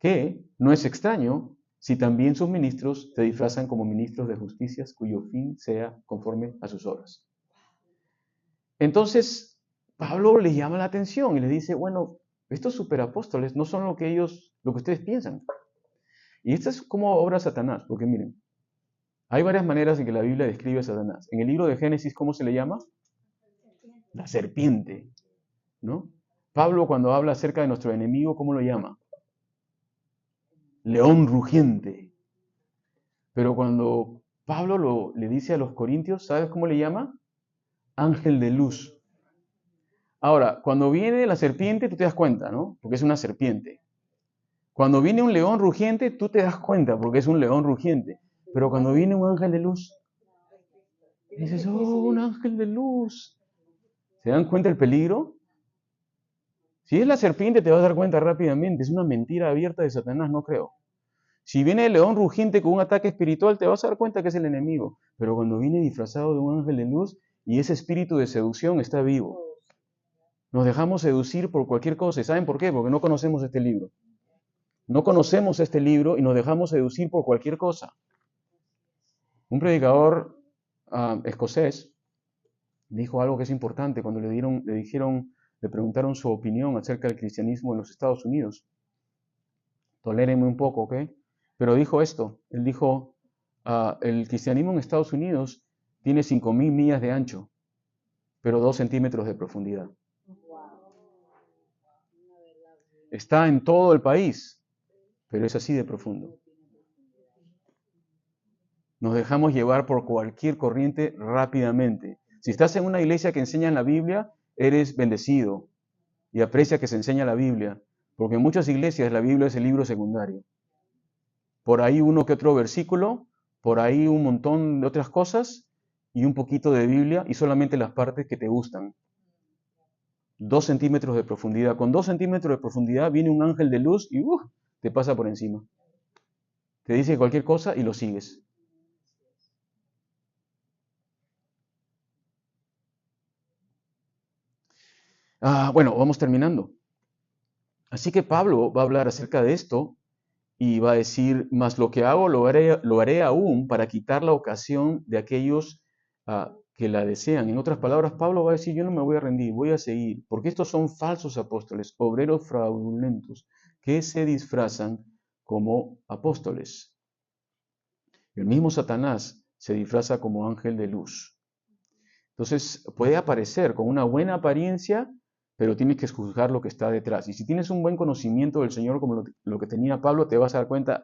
que no es extraño si también sus ministros se disfrazan como ministros de justicias, cuyo fin sea conforme a sus obras. Entonces, Pablo les llama la atención y les dice, bueno, estos superapóstoles no son lo que ustedes piensan. Y esto es como obra Satanás, porque miren, hay varias maneras en que la Biblia describe a Satanás. En el libro de Génesis, ¿cómo se le llama? La serpiente, ¿no? Pablo, cuando habla acerca de nuestro enemigo, ¿cómo lo llama? León rugiente. Pero cuando Pablo le dice a los corintios, ¿sabes cómo le llama? Ángel de luz. Ahora, cuando viene la serpiente, tú te das cuenta, ¿no? Porque es una serpiente. Cuando viene un león rugiente, tú te das cuenta, porque es un león rugiente. Pero cuando viene un ángel de luz, dices, oh, un ángel de luz. ¿Se dan cuenta el peligro? Si es la serpiente, te vas a dar cuenta rápidamente. Es una mentira abierta de Satanás, no creo. Si viene el león rugiente con un ataque espiritual, te vas a dar cuenta que es el enemigo. Pero cuando viene disfrazado de un ángel de luz y ese espíritu de seducción está vivo, nos dejamos seducir por cualquier cosa. ¿Y saben por qué? Porque no conocemos este libro. No conocemos este libro y nos dejamos seducir por cualquier cosa. Un predicador escocés dijo algo que es importante cuando le preguntaron su opinión acerca del cristianismo en los Estados Unidos. Tolérenme un poco, ¿ok? Pero dijo esto, él dijo, el cristianismo en Estados Unidos tiene 5.000 millas de ancho, pero 2 centímetros de profundidad. Está en todo el país, pero es así de profundo. Nos dejamos llevar por cualquier corriente rápidamente. Si estás en una iglesia que enseña la Biblia, eres bendecido y aprecia que se enseña la Biblia, porque en muchas iglesias la Biblia es el libro secundario. Por ahí uno que otro versículo, por ahí un montón de otras cosas y un poquito de Biblia y solamente las partes que te gustan. 2 centímetros de profundidad. Con 2 centímetros de profundidad viene un ángel de luz y te pasa por encima. Te dice cualquier cosa y lo sigues. Bueno, vamos terminando. Así que Pablo va a hablar acerca de esto y va a decir, mas lo que hago lo haré aún para quitar la ocasión de aquellos que la desean. En otras palabras, Pablo va a decir, yo no me voy a rendir, voy a seguir, porque estos son falsos apóstoles, obreros fraudulentos, que se disfrazan como apóstoles. El mismo Satanás se disfraza como ángel de luz. Entonces puede aparecer con una buena apariencia, pero tienes que juzgar lo que está detrás. Y si tienes un buen conocimiento del Señor como lo que tenía Pablo, te vas a dar cuenta,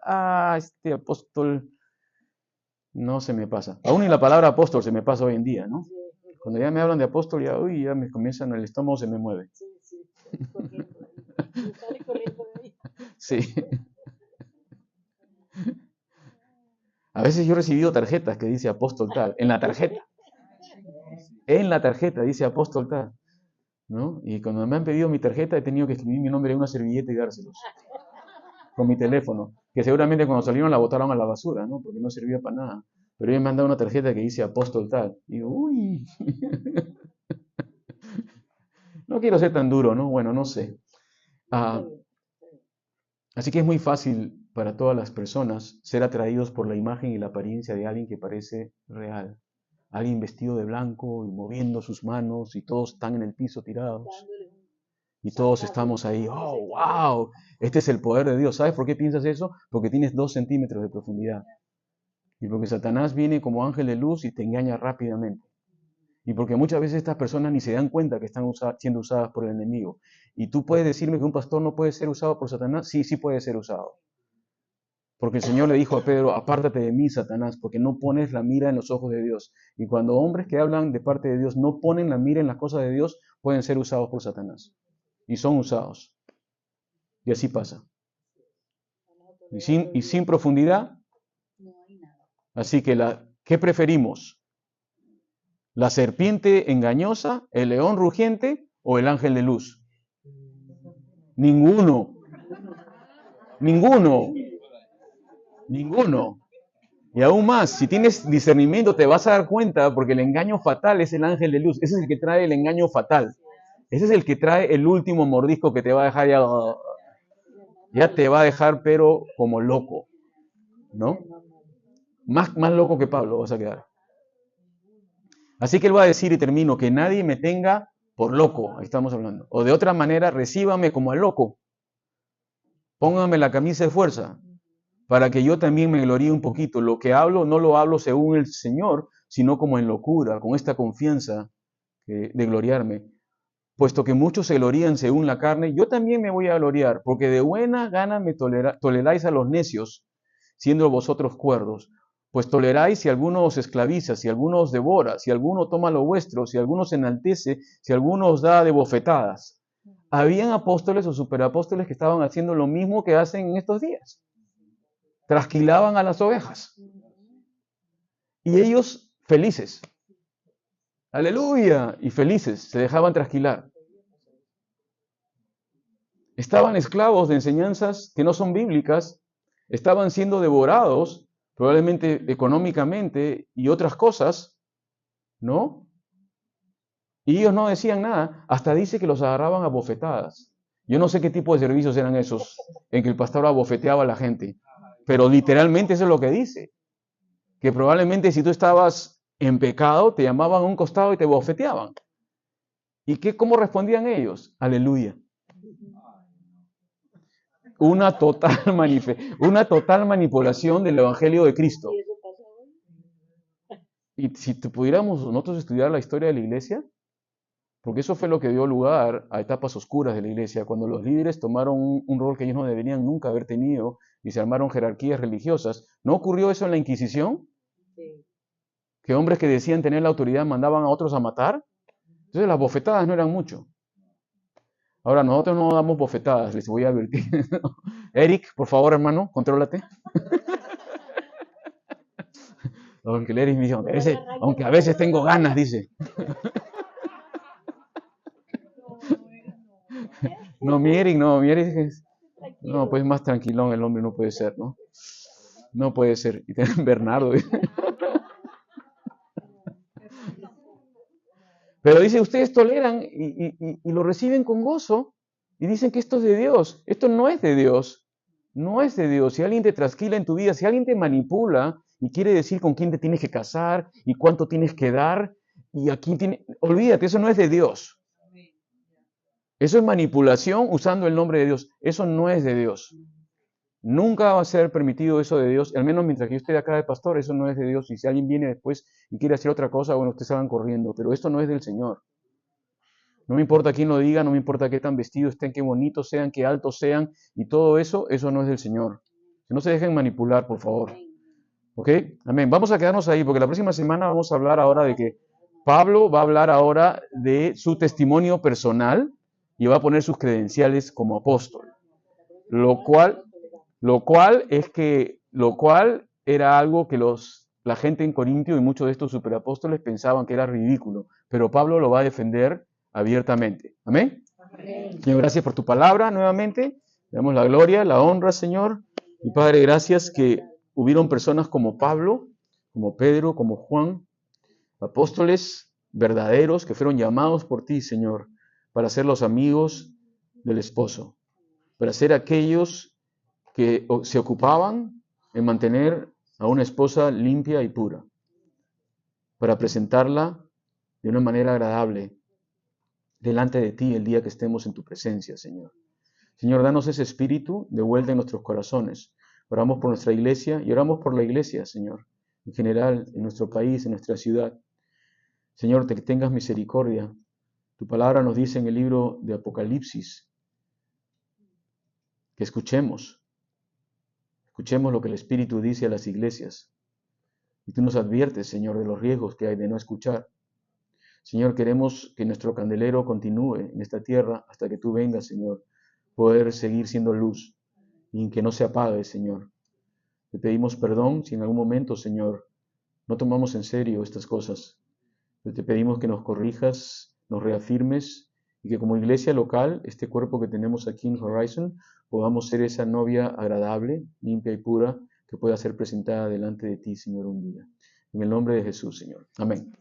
este apóstol no se me pasa. Aún ni la palabra apóstol se me pasa hoy en día, ¿no? Cuando ya me hablan de apóstol, ya me comienzan, el estómago se me mueve. Sí. A veces yo he recibido tarjetas que dice apóstol tal, en la tarjeta dice apóstol tal, ¿no? Y cuando me han pedido mi tarjeta he tenido que escribir mi nombre en una servilleta y dárselos, con mi teléfono, que seguramente cuando salieron la botaron a la basura, ¿no? Porque no servía para nada. Pero ellos me han dado una tarjeta que dice apóstol tal. Y digo, uy, no quiero ser tan duro, ¿no? Bueno, no sé. Así que es muy fácil para todas las personas ser atraídos por la imagen y la apariencia de alguien que parece real. Alguien vestido de blanco y moviendo sus manos y todos están en el piso tirados. Y todos estamos ahí, oh, wow, este es el poder de Dios. ¿Sabes por qué piensas eso? Porque tienes 2 centímetros de profundidad. Y porque Satanás viene como ángel de luz y te engaña rápidamente. Y porque muchas veces estas personas ni se dan cuenta que están siendo usadas por el enemigo. Y tú puedes decirme que un pastor no puede ser usado por Satanás. Sí, sí puede ser usado. Porque el Señor le dijo a Pedro, apártate de mí, Satanás, porque no pones la mira en los ojos de Dios. Y cuando hombres que hablan de parte de Dios no ponen la mira en las cosas de Dios, pueden ser usados por Satanás. Y son usados. Y así pasa. Y sin profundidad. Así que, ¿qué preferimos? ¿La serpiente engañosa, el león rugiente o el ángel de luz? Ninguno. Ninguno. Ninguno. Y aún más, si tienes discernimiento te vas a dar cuenta porque el engaño fatal es el ángel de luz. Ese es el que trae el engaño fatal. Ese es el que trae el último mordisco que te va a dejar ya te va a dejar pero como loco, ¿no? Más loco que Pablo vas a quedar. Así que él va a decir, y termino, que nadie me tenga por loco, ahí estamos hablando. O de otra manera, recíbame como al loco. Póngame la camisa de fuerza, para que yo también me gloríe un poquito. Lo que hablo no lo hablo según el Señor, sino como en locura, con esta confianza de gloriarme. Puesto que muchos se glorían según la carne, yo también me voy a gloriar, porque de buena gana me toleráis a los necios, siendo vosotros cuerdos. Pues toleráis si alguno os esclaviza, si alguno os devora, si alguno toma lo vuestro, si alguno se enaltece, si alguno os da de bofetadas. Habían apóstoles o superapóstoles que estaban haciendo lo mismo que hacen en estos días. Trasquilaban a las ovejas. Y ellos felices. Aleluya. Y felices, se dejaban trasquilar. Estaban esclavos de enseñanzas que no son bíblicas, estaban siendo devorados, probablemente económicamente y otras cosas, ¿no? Y ellos no decían nada, hasta dice que los agarraban a bofetadas. Yo no sé qué tipo de servicios eran esos en que el pastor abofeteaba a la gente, pero literalmente eso es lo que dice. Que probablemente si tú estabas en pecado, te llamaban a un costado y te bofeteaban. ¿Y cómo respondían ellos? Aleluya. Una total manipulación del Evangelio de Cristo. Y si pudiéramos nosotros estudiar la historia de la iglesia, porque eso fue lo que dio lugar a etapas oscuras de la iglesia, cuando los líderes tomaron un rol que ellos no deberían nunca haber tenido y se armaron jerarquías religiosas. ¿No ocurrió eso en la Inquisición? Sí. Que hombres que decían tener la autoridad mandaban a otros a matar. Entonces las bofetadas no eran mucho. Ahora, nosotros no damos bofetadas, les voy a advertir. Eric, por favor, hermano, contrólate. Aunque el Eric me dice, aunque a veces tengo ganas, dice. No, mi Eric es... No, pues más tranquilón el hombre no puede ser, ¿no? No puede ser. Y Bernardo. Pero dice, ustedes toleran y lo reciben con gozo. y dicen que esto es de Dios. Esto no es de Dios. No es de Dios. Si alguien te trasquila en tu vida, si alguien te manipula y quiere decir con quién te tienes que casar y cuánto tienes que dar y a quién tiene, olvídate, eso no es de Dios. Eso es manipulación usando el nombre de Dios. Eso no es de Dios. Nunca va a ser permitido eso de Dios, al menos mientras que yo esté acá de pastor, eso no es de Dios. Y si alguien viene después y quiere hacer otra cosa, bueno, ustedes salgan corriendo, pero esto no es del Señor. No me importa quién lo diga, no me importa qué tan vestidos estén, qué bonitos sean, qué altos sean, y todo eso, eso no es del Señor. Que no se dejen manipular, por favor. ¿Ok? Amén. Vamos a quedarnos ahí, porque la próxima semana vamos a hablar ahora de que Pablo va a hablar ahora de su testimonio personal y va a poner sus credenciales como apóstol. Lo cual era algo que la gente en Corintio y muchos de estos superapóstoles pensaban que era ridículo, pero Pablo lo va a defender abiertamente. Amén. Señor, gracias por tu palabra nuevamente. Le damos la gloria, la honra, Señor. Y Padre, gracias que hubieron personas como Pablo, como Pedro, como Juan, apóstoles verdaderos que fueron llamados por ti, Señor, para ser los amigos del esposo, para ser aquellos que se ocupaban en mantener a una esposa limpia y pura, para presentarla de una manera agradable delante de ti el día que estemos en tu presencia, Señor. Señor, danos ese espíritu de vuelta en nuestros corazones. Oramos por nuestra iglesia y oramos por la iglesia, Señor, en general, en nuestro país, en nuestra ciudad. Señor, que tengas misericordia. Tu palabra nos dice en el libro de Apocalipsis que escuchemos lo que el Espíritu dice a las iglesias. Y tú nos adviertes, Señor, de los riesgos que hay de no escuchar. Señor, queremos que nuestro candelero continúe en esta tierra hasta que tú vengas, Señor, poder seguir siendo luz y que no se apague, Señor. Te pedimos perdón si en algún momento, Señor, no tomamos en serio estas cosas. Te pedimos que nos corrijas, nos reafirmes y que como iglesia local, este cuerpo que tenemos aquí en Horizon, podamos ser esa novia agradable, limpia y pura que pueda ser presentada delante de ti, Señor, un día. En el nombre de Jesús, Señor. Amén.